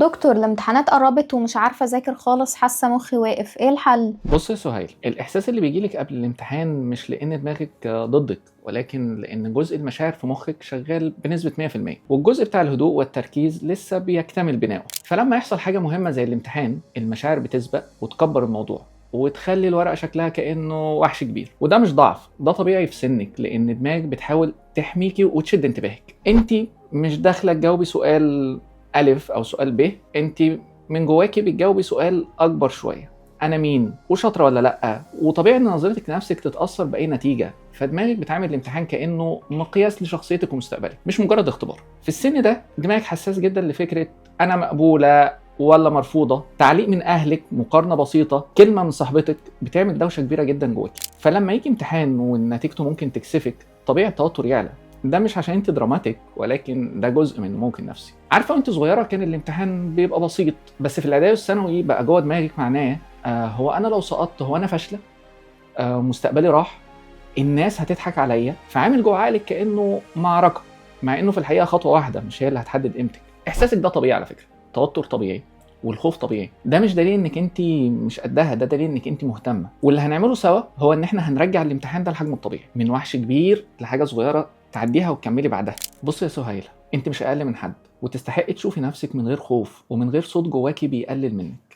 دكتور، الامتحانات قربت ومش عارفة أذاكر خالص، حاسة مخي واقف، إيه الحل؟ بص يا سهيل، الإحساس اللي بيجيلك قبل الامتحان مش لأن دماغك ضدك، ولكن لأن جزء المشاعر في مخك شغال بنسبة 100%، والجزء بتاع الهدوء والتركيز لسه بيكتمل بناؤه. فلما يحصل حاجة مهمة زي الامتحان، المشاعر بتسبق وتكبر الموضوع وتخلي الورقة شكلها كأنه وحش كبير. وده مش ضعف، ده طبيعي في سنك، لأن دماغك بتحاول تحميكي وتشد انتباهك. انت مش داخلة تجاوبي سؤال ألف أو سؤال ب، انت من جواكي بتجاوبي سؤال أكبر شوية: أنا مين؟ وشاطرة ولا لأ؟ وطبيعي إن نظرتك لنفسك تتأثر بأي نتيجة. فدماغك بتعامل الامتحان كأنه مقياس لشخصيتك ومستقبلك، مش مجرد اختبار. في السن ده دماغك حساس جدا لفكرة أنا مقبولة ولا مرفوضة، تعليق من أهلك، مقارنة بسيطة، كلمة من صاحبتك بتعمل دوشة كبيرة جدا جواك. فلما يجي امتحان ونتيجته ممكن تكسفك، طبيعي التوتر يعلى. ده مش عشان انت دراماتيك، ولكن ده جزء من ممكن نفسي. عارفه وانت صغيره كان الامتحان بيبقى بسيط، بس في الاعدادي والثانوي بقى جوه دماغك معناه هو انا لو سقطت هو انا فاشله، مستقبلي راح، الناس هتضحك عليا. فعامل جوه عقلك كانه معركه، مع انه في الحقيقه خطوه واحده مش هي اللي هتحدد قيمتك. احساسك ده طبيعي على فكره، توتر طبيعي، والخوف طبيعي. ده مش دليل انك انت مش قدها، ده دليل انك انت مهتمه. واللي هنعمله سوا هو ان احنا هنرجع الامتحان ده لحجمه الطبيعي، من وحش كبير لحاجه صغيره تعديها وتكملي بعدها. بص يا سهيله، انت مش اقل من حد، وتستحقي تشوفي نفسك من غير خوف ومن غير صوت جواكي بيقلل منك.